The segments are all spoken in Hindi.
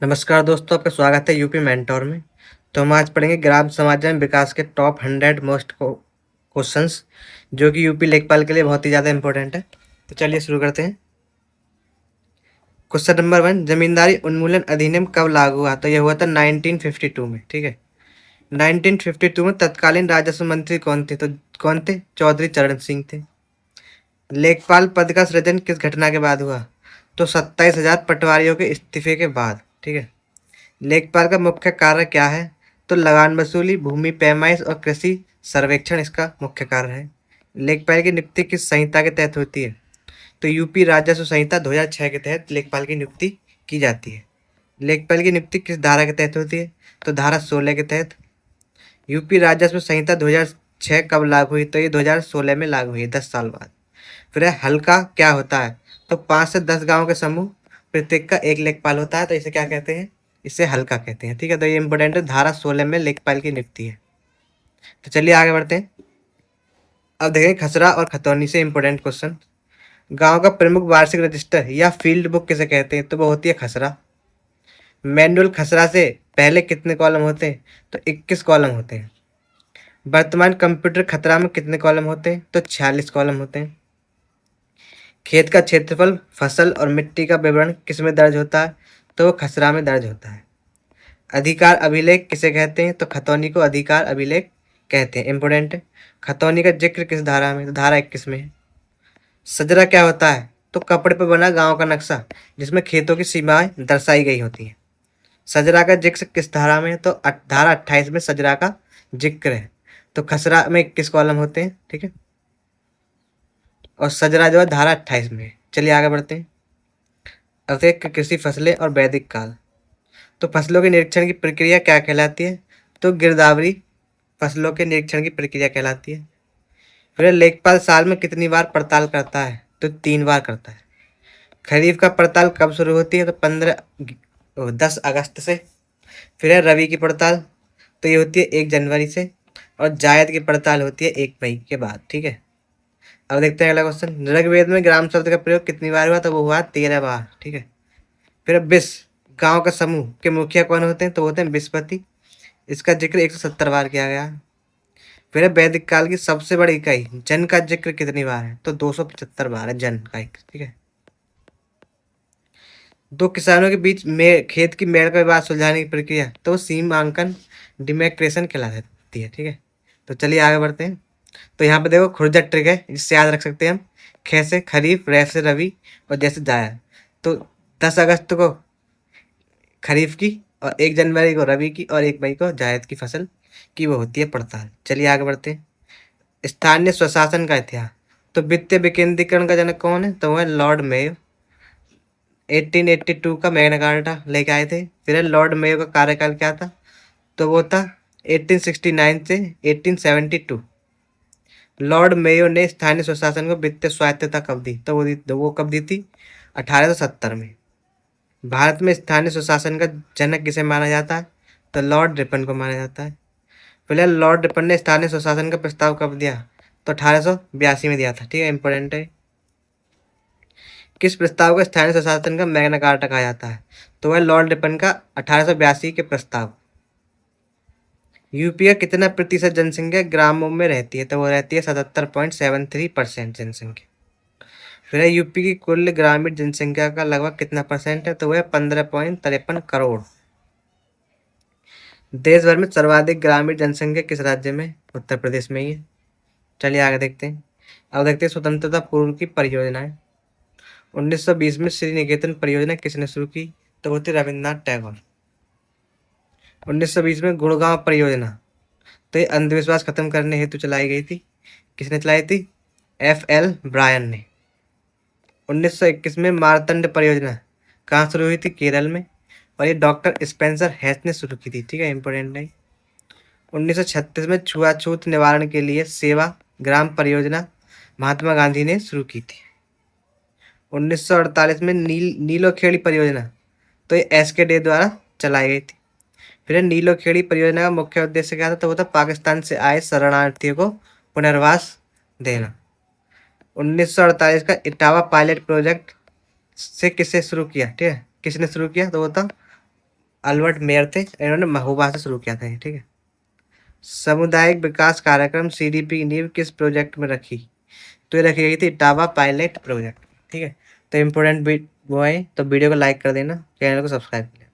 नमस्कार दोस्तों, आपका स्वागत है यूपी मेंटोर में। तो हम आज पढ़ेंगे ग्राम समाजन विकास के टॉप 100 मोस्ट क्वेश्चंस, जो कि यूपी लेखपाल के लिए बहुत ही ज़्यादा इंपॉर्टेंट है। तो चलिए शुरू करते हैं। क्वेश्चन नंबर 1, जमींदारी उन्मूलन अधिनियम कब लागू हुआ? तो यह हुआ था 1952 में। ठीक है, 1952 में तत्कालीन राजस्व मंत्री कौन थे? तो कौन थे? चौधरी चरण सिंह थे। लेखपाल पद का सृजन किस घटना के बाद हुआ? तो 27,000 पटवारियों के इस्तीफे के बाद। ठीक है, लेखपाल का मुख्य कार्य क्या है? तो लगान वसूली, भूमि पैमाइश और कृषि सर्वेक्षण इसका मुख्य कार्य है। लेखपाल की नियुक्ति किस संहिता के तहत होती है? तो यूपी राजस्व संहिता 2006 के तहत लेखपाल की नियुक्ति की जाती है। लेखपाल की नियुक्ति किस धारा के तहत होती है? तो धारा 16 के तहत। यूपी राजस्व संहिता 2006 कब लागू हुई? तो ये 2016 में लागू हुई, 10 साल बाद। फिर हल्का क्या होता है? तो 5 से 10 गाँव के समूह, प्रत्येक का एक लेखपाल होता है, तो इसे क्या कहते हैं? इसे हल्का कहते हैं। ठीक है, तो ये इंपॉर्टेंट है, धारा 16 में लेखपाल की नियुक्ति है। तो चलिए आगे बढ़ते हैं। अब देखें खसरा और खतौनी से इंपॉर्टेंट क्वेश्चन। गांव का प्रमुख वार्षिक रजिस्टर या फील्ड बुक किसे कहते हैं? तो वो होती है खसरा। मैनुअल खसरा से पहले कितने कॉलम होते हैं? तो 21 कॉलम होते हैं। वर्तमान कंप्यूटर खतरा में कितने कॉलम होते हैं? तो 46 कॉलम होते हैं। खेत का क्षेत्रफल, फसल और मिट्टी का विवरण किस में दर्ज होता है? तो वो खसरा में दर्ज होता है। अधिकार अभिलेख किसे कहते हैं? तो खतौनी को अधिकार अभिलेख कहते हैं। इंपोर्टेंट है। खतौनी का जिक्र किस धारा में? तो धारा 21 में है। सजरा क्या होता है? तो कपड़े पर बना गांव का नक्शा जिसमें खेतों की सीमाएं दर्शाई गई होती हैं। सजरा का जिक्र किस धारा में है? तो धारा 28 में सजरा का जिक्र है। तो खसरा में 21 कॉलम होते हैं। ठीक है, और सजरा जो है धारा 28 में है। चलिए आगे बढ़ते हैं। अब देखिए कृषि फसलें और वैदिक काल। तो फसलों के निरीक्षण की प्रक्रिया क्या कहलाती है? तो गिरदावरी फसलों के निरीक्षण की प्रक्रिया कहलाती है। फिर लेखपाल साल में कितनी बार पड़ताल करता है? तो 3 बार करता है। खरीफ का पड़ताल कब शुरू होती है? तो 10 अगस्त से। फिर है रबी की पड़ताल, तो ये होती है 1 जनवरी से। और जायद की पड़ताल होती है 1 मई के बाद। ठीक है, अब देखते हैं अगला क्वेश्चन। ऋग्वेद में ग्राम शब्द का प्रयोग कितनी बार हुआ? तो वो हुआ 13 बार। ठीक है, फिर विस गांव का समूह के मुखिया कौन होते हैं? तो होते हैं विस्पति। इसका जिक्र 170 बार किया गया है। फिर है वैदिक काल की सबसे बड़ी इकाई जन का जिक्र कितनी बार है? तो 275 बार है जन का। ठीक है, दो किसानों के बीच में खेत की मेड़ का विवाद सुलझाने की प्रक्रिया तो वो सीमांकन डिमैक्रेशन कहलाती है। ठीक है, तो चलिए आगे बढ़ते हैं। तो यहाँ पे देखो खुर्जा ट्रिक है, जिससे याद रख सकते हैं हम। खे से खरीफ, रै से रवि और जैसे जायद। तो 10 अगस्त को खरीफ की, और 1 जनवरी को रबी की, और 1 मई को जायद की फसल की वो होती है पड़ताल। चलिए आगे बढ़ते हैं। स्थानीय स्वशासन का इतिहास। तो वित्तीय विकेंद्रीकरण का जनक कौन है? तो वो है लॉर्ड मेयो। 1882 का मैग्ना कार्टा लेके आए थे। फिर है लॉर्ड मेयो का कार्यकाल क्या था? तो वो था 1869 से 1872। लॉर्ड मेयो ने स्थानीय स्वशासन को वित्तीय स्वायत्तता कब दी? तो वो कब दी थी? 1870 में। भारत में स्थानीय स्वशासन का जनक किसे माना जाता है? तो लॉर्ड रिपन को माना जाता है। फिलहाल लॉर्ड रिपन ने स्थानीय स्वशासन का प्रस्ताव कब दिया? तो 1882 में दिया था। ठीक है, इंपॉर्टेंट है। किस प्रस्ताव को स्थानीय स्वशासन का मैग्ना कार्टा कहा जाता है? तो वह लॉर्ड रिपन का 1882 के प्रस्ताव। यूपी का कितना प्रतिशत जनसंख्या ग्रामों में रहती है? तो वो रहती है 77.73% जनसंख्या। फिर है यूपी की कुल ग्रामीण जनसंख्या का लगभग कितना परसेंट है? तो वह 15.53 करोड़। देश भर में सर्वाधिक ग्रामीण जनसंख्या किस राज्य में? उत्तर प्रदेश में ही है। चलिए आगे देखते हैं। अब देखते हैं स्वतंत्रता पूर्व की परियोजनाएं। 1920 में श्री निकेतन परियोजना किसने शुरू की? तो वो थी रविन्द्रनाथ टैगोर। 1920 में गुड़गांव परियोजना, तो ये अंधविश्वास खत्म करने हेतु चलाई गई थी। किसने चलाई थी? FL ब्रायन ने। 1921 में मार्तंड परियोजना कहाँ शुरू हुई थी? केरल में। और ये डॉक्टर स्पेंसर हैस ने शुरू की थी। ठीक है, इंपॉर्टेंट है। 1936 में छुआछूत निवारण के लिए सेवा ग्राम परियोजना महात्मा गांधी ने शुरू की थी। 1948 में नीलोखेड़ी परियोजना, तो ये SK डे द्वारा चलाई गई थी। फिर नीलोखेड़ी परियोजना का मुख्य उद्देश्य क्या था? तो वो था पाकिस्तान से आए शरणार्थियों को पुनर्वास देना। 1948 का इटावा पायलट प्रोजेक्ट से किसे शुरू किया? ठीक है, किसने शुरू किया? तो वो था अल्बर्ट मेयर थे, इन्होंने महोबा से शुरू किया था ये, ठीक है। सामुदायिक विकास कार्यक्रम सीडीपी की नींव किस प्रोजेक्ट में रखी? तो ये रखी गई थी इटावा पायलट प्रोजेक्ट, ठीक है। तो इम्पोर्टेंट वो है, तो वीडियो को लाइक कर देना, चैनल को सब्सक्राइब कर लेना।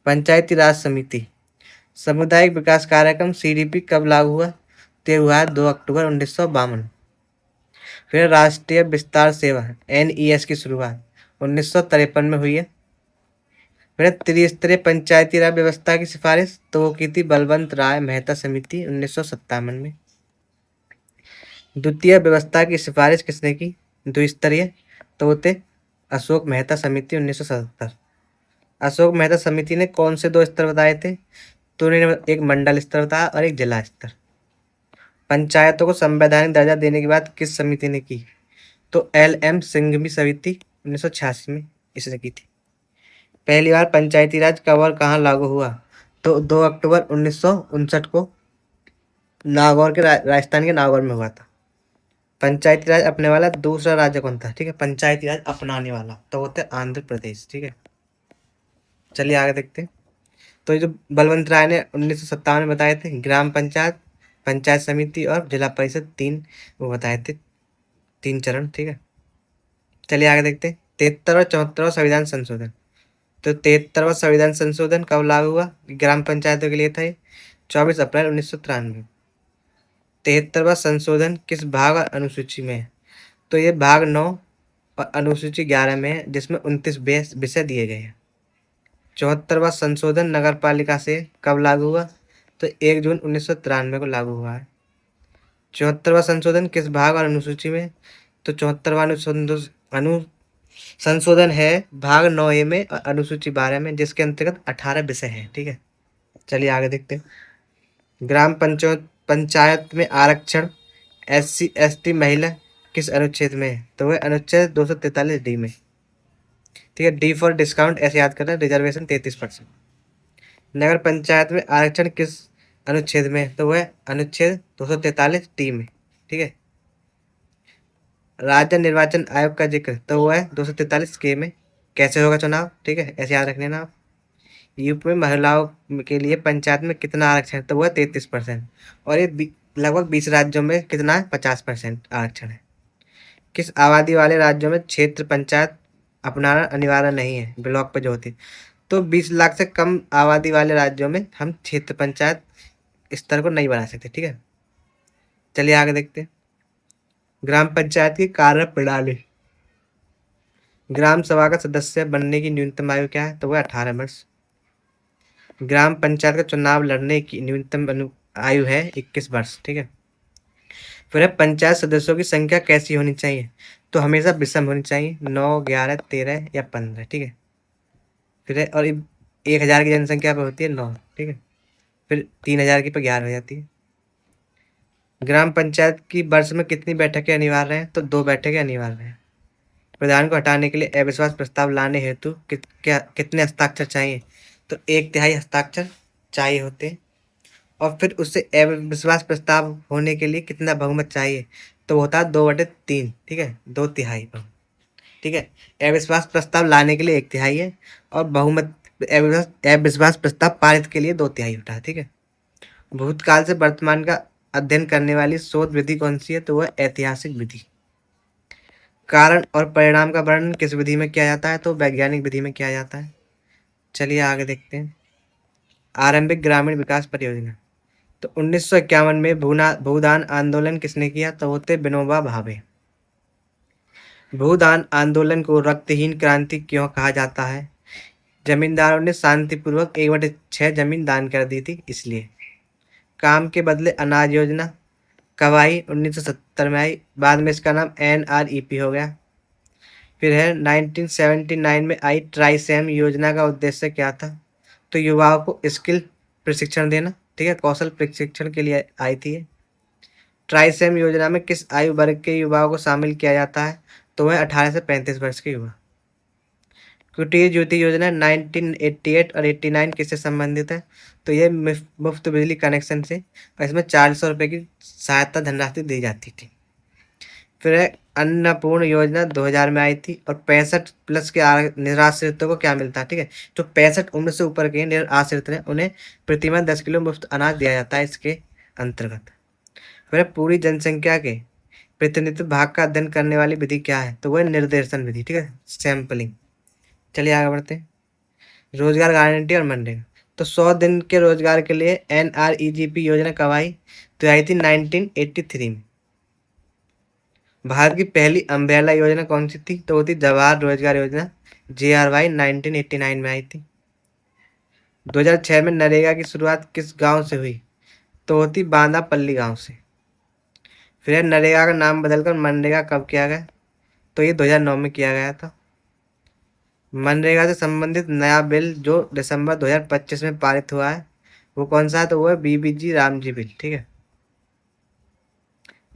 पंचायती राज समिति, सामुदायिक विकास कार्यक्रम सीडीपी कब लागू हुआ? तो ये हुआ 2 अक्टूबर 1952। फिर राष्ट्रीय विस्तार सेवा एनईएस की शुरुआत 1953 में हुई है। फिर त्रिस्तरीय पंचायती राज व्यवस्था की सिफारिश तो वो की थी बलवंत राय मेहता समिति 1957 में। द्वितीय व्यवस्था की सिफारिश किसने की? द्विस्तरीय, तो वो थे अशोक मेहता समिति 1977। अशोक मेहता समिति ने कौन से 2 स्तर बताए थे? तो उन्होंने एक मंडल स्तर बताया और एक जिला स्तर। पंचायतों को संवैधानिक दर्जा देने की बात किस समिति ने की? तो LM सिंघवी समिति 1986 में इसने की थी। पहली बार पंचायती राज कब और कहाँ लागू हुआ? तो 2 अक्टूबर 1959 को नागौर के राजस्थान के नागौर में हुआ था। पंचायती राज अपने वाला दूसरा राज्य कौन था? ठीक है, पंचायती राज अपनाने वाला तो होता है आंध्र प्रदेश, ठीक है। चलिए आगे देखते हैं। तो ये जो बलवंत राय ने 1957 में बताए थे, ग्राम पंचायत, पंचायत समिति और जिला परिषद 3 वो बताए थे, 3 चरण, ठीक है। चलिए आगे देखते हैं। 73 और 74 संविधान संशोधन, तो 73वां संविधान संशोधन कब लागू हुआ? ग्राम पंचायतों के लिए था ये 24 अप्रैल 1993। 73वां संशोधन किस भाग और अनुसूची में है? तो ये भाग 9 और अनुसूची 11 में है, जिसमें 29 विषय दिए गए हैं। 74वां संशोधन नगर पालिका से कब लागू हुआ? तो 1 जून 1993 को लागू हुआ है। 74वां संशोधन किस भाग और अनुसूची में? तो 74वां संशोधन है भाग 9A में और अनुसूची 12 में, जिसके अंतर्गत 18 विषय हैं, ठीक है। चलिए आगे देखते हैं। ग्राम पंचायत में आरक्षण SC ST महिला किस अनुच्छेद में है? तो वह अनुच्छेद 243D में, ठीक है। D फॉर डिस्काउंट ऐसे याद करना, रिजर्वेशन 33%। नगर पंचायत में आरक्षण किस अनुच्छेद में है? तो वह अनुच्छेद 243D में, ठीक है। राज्य निर्वाचन आयोग का जिक्र तो वो है 243K में। कैसे होगा चुनाव? ठीक है, ऐसे याद रखने ना आप। यूपी में महिलाओं के लिए पंचायत में कितना आरक्षण है? तो वो है 33%। और ये लगभग 20 राज्यों में कितना है? 50% आरक्षण है। किस आबादी वाले राज्यों में क्षेत्र पंचायत अपनाना अनिवार्य नहीं है? ब्लॉक पे जो होती है, तो 20 लाख से कम आबादी वाले राज्यों में हम क्षेत्र पंचायत स्तर को नहीं बना सकते, ठीक है। चलिए आगे देखते हैं। ग्राम पंचायत की कार्य प्रणाली, ग्राम सभा का सदस्य बनने की न्यूनतम आयु क्या है? तो वह 18 वर्ष। ग्राम पंचायत का चुनाव लड़ने की न्यूनतम आयु है 21 वर्ष, ठीक है। फिर है पंचायत सदस्यों की संख्या कैसी होनी चाहिए? तो हमेशा विषम होनी चाहिए, 9, 11, 13 या 15, ठीक है। फिर है और 1000 की जनसंख्या पर होती है 9, ठीक है। फिर 3000 की पर 11 हो जाती है। ग्राम पंचायत की वर्ष में कितनी बैठकें अनिवार्य हैं? तो 2 बैठकें अनिवार्य हैं। प्रधान को हटाने के लिए अविश्वास प्रस्ताव लाने हेतु कितने हस्ताक्षर चाहिए? तो 1/3 हस्ताक्षर चाहिए होते हैं। और फिर उससे अविश्वास प्रस्ताव होने के लिए कितना बहुमत चाहिए? तो होता है 2/3, ठीक है, 2/3 बहुमत, ठीक है। अविश्वास प्रस्ताव लाने के लिए 1/3 है और बहुमत अविश्वास प्रस्ताव पारित के लिए 2/3 होता है, ठीक है। भूतकाल से वर्तमान का अध्ययन करने वाली शोध विधि कौन सी है? तो वह ऐतिहासिक विधि। कारण और परिणाम का वर्णन किस विधि में किया जाता है? तो वैज्ञानिक विधि में किया जाता है। चलिए आगे देखते हैं। आरंभिक ग्रामीण विकास परियोजना, तो 1951 में भूदान आंदोलन किसने किया? तो होते विनोबा भावे। भूदान आंदोलन को रक्तहीन क्रांति क्यों कहा जाता है? जमींदारों ने शांतिपूर्वक 1/6 जमीन दान कर दी थी, इसलिए। काम के बदले अनाज योजना कब आई? 1970 में आई, बाद में इसका नाम NREP हो गया। फिर है 1979 में आई ट्राइसेम योजना का उद्देश्य क्या था? तो युवाओं को स्किल प्रशिक्षण देना, ठीक है, कौशल प्रशिक्षण के लिए आई थी ये। ट्राइसेम योजना में किस आयु वर्ग के युवाओं को शामिल किया जाता है? तो वह 18 से 35 वर्ष के युवा। कुटीर ज्योति योजना 1988 और 89 किससे संबंधित है? तो ये मुफ्त बिजली कनेक्शन से, और इसमें 400 रुपये की सहायता धनराशि दी जाती थी। फिर है अन्नपूर्ण योजना 2000 में आई थी, और 65 प्लस के निराश्रितों को क्या मिलता है, ठीक है। जो 65 उम्र से ऊपर के निराश्रित हैं उन्हें प्रतिमाह 10 किलो मुफ्त अनाज दिया जाता है इसके अंतर्गत। फिर है पूरी जनसंख्या के प्रतिनिधित्व भाग का अध्ययन करने वाली विधि क्या है, तो वह निर्देशन विधि, ठीक है, सैंपलिंग। चलिए आगे बढ़ते हैं। रोजगार गारंटी और मनरेगा। तो 100 दिन के रोजगार के लिए NREGP योजना कब आई, तो आई थी 1983 में। भारत की पहली अम्ब्रेला योजना कौन सी थी, तो वो थी जवाहर रोजगार योजना, JRY 1989 में आई थी। 2006 में नरेगा की शुरुआत किस गांव से हुई, तो वो थी बांदापल्ली गांव से। फिर नरेगा का नाम बदलकर मनरेगा कब किया गया, तो ये 2009 में किया गया था। मनरेगा से संबंधित नया बिल जो दिसंबर 2025 में पारित हुआ है वो कौन सा है, तो वो है BBG रामजी बिल, ठीक है।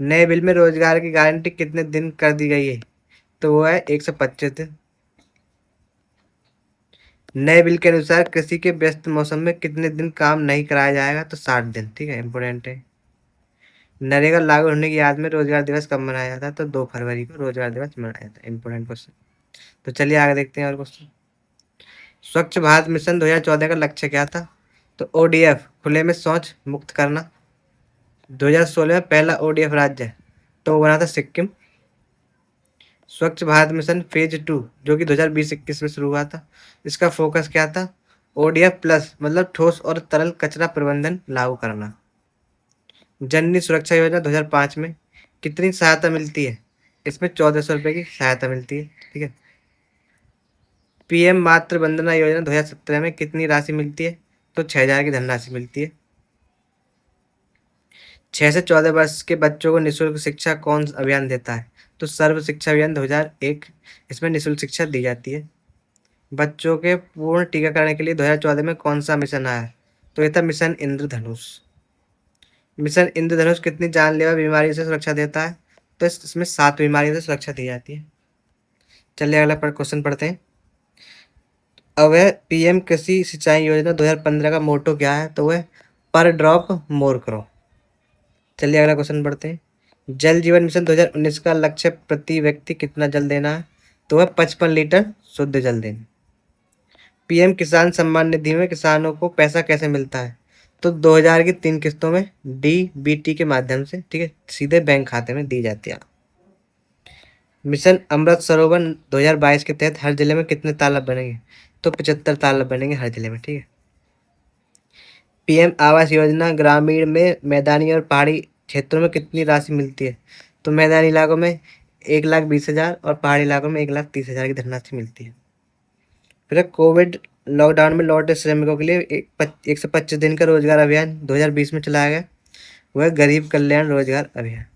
नए बिल में रोजगार की गारंटी कितने दिन कर दी गई है, तो वो है 125 दिन। नए बिल के अनुसार कृषि के व्यस्त मौसम में कितने दिन काम नहीं कराया जाएगा, तो 60 दिन, ठीक है, इंपोर्टेंट है। नरेगा लागू होने की याद में रोजगार दिवस कब मनाया जाता है, तो 2 फरवरी को रोजगार दिवस मनाया जाता है, इंपोर्टेंट क्वेश्चन। तो चलिए आगे देखते हैं और क्वेश्चन। स्वच्छ भारत मिशन 2014 का लक्ष्य क्या था, तो ODF खुले में शौच मुक्त करना। 2016 में पहला ODF राज्य है, तो वो बना था सिक्किम। स्वच्छ भारत मिशन फेज 2 जो कि 2020-21 में शुरू हुआ था, इसका फोकस क्या था, ODF प्लस मतलब ठोस और तरल कचरा प्रबंधन लागू करना। जननी सुरक्षा योजना 2005 में कितनी सहायता मिलती है, इसमें 1400 रुपये की सहायता मिलती है, ठीक है। PM मातृ वंदना योजना 2017 में कितनी राशि मिलती है, तो 6000 की धनराशि मिलती है। 6 से 14 वर्ष के बच्चों को निःशुल्क शिक्षा कौन अभियान देता है, तो सर्व शिक्षा अभियान 2001, इसमें निःशुल्क शिक्षा दी जाती है। बच्चों के पूर्ण टीकाकरण के लिए 2014 में कौन सा मिशन आया, तो ये था मिशन इंद्रधनुष। मिशन इंद्रधनुष कितनी जानलेवा बीमारी से सुरक्षा देता है, तो इसमें 7 बीमारियों से सुरक्षा दी जाती है। चलिए अगला क्वेश्चन पढ़ते हैं। अब है PM कृषि सिंचाई योजना 2015 का मोटो क्या है, तो वह पर ड्रॉप मोर करो। चलिए अगला क्वेश्चन पढ़ते हैं। जल जीवन मिशन 2019 का लक्ष्य प्रति व्यक्ति कितना जल देना है, तो वह 55 लीटर शुद्ध जल देना। PM किसान सम्मान निधि में किसानों को पैसा कैसे मिलता है, तो 2000 की 3 किस्तों में DBT के माध्यम से, ठीक है, सीधे बैंक खाते में दी जाती है। मिशन अमृत सरोवर 2022 के तहत हर जिले में कितने तालाब बनेंगे, तो 75 तालाब बनेंगे हर जिले में, ठीक है। PM आवास योजना ग्रामीण में मैदानी और पहाड़ी क्षेत्रों में कितनी राशि मिलती है, तो मैदानी इलाकों में 1,20,000 और पहाड़ी इलाकों में 1,30,000 की धनराशि मिलती है। फिर कोविड लॉकडाउन में लौटे श्रमिकों के लिए 125 दिन का रोजगार अभियान 2020 में चलाया गया, वह गरीब कल्याण रोजगार अभियान।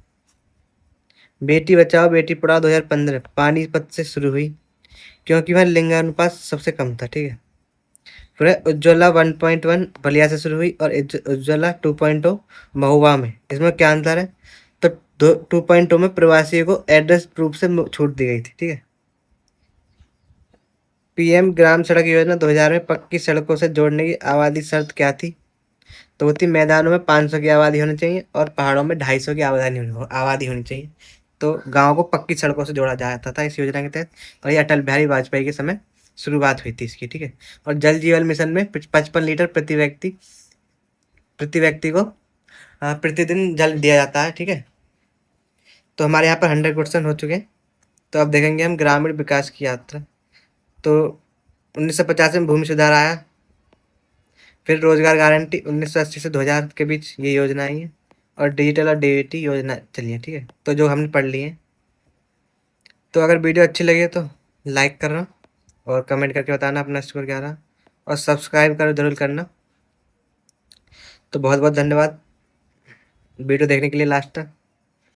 बेटी बचाओ बेटी पढ़ाओ 2015 पानीपत से शुरू हुई, क्योंकि वह लिंगानुपात सबसे कम था, ठीक है। फिर उज्ज्वला 1.1 बलिया से शुरू हुई और उज्ज्वला 2.0 महुआ में, इसमें क्या अंतर है, तो 2.0 में प्रवासियों को एड्रेस प्रूफ से छूट दी गई थी, ठीक है। PM ग्राम सड़क योजना 2000 में पक्की सड़कों से जोड़ने की आबादी शर्त क्या थी, तो वो थी मैदानों में 500 की आबादी होनी चाहिए और पहाड़ों में 250 की आबादी होनी चाहिए। तो गाँव को पक्की सड़कों से जोड़ा जाता था इस योजना के तहत, और ये अटल बिहारी वाजपेयी के समय शुरुआत हुई थी इसकी, ठीक है। और जल जीवन मिशन में 55 लीटर प्रति व्यक्ति को प्रतिदिन जल दिया जाता है, ठीक है। तो हमारे यहाँ पर 100 क्वेश्चन हो चुके हैं। तो अब देखेंगे हम ग्रामीण विकास की यात्रा। तो 1950 में भूमि सुधार आया, फिर रोजगार गारंटी 1980 से 2000 के बीच ये योजना आई है, और डिजिटल और DBT योजना चली है, ठीक है। तो जो हमने पढ़ ली है। तो अगर वीडियो अच्छी लगे तो लाइक करना और कमेंट करके बताना अपना स्कोर क्या रहा, और सब्सक्राइब करो जरूर करना। तो बहुत बहुत धन्यवाद वीडियो देखने के लिए लास्ट तक।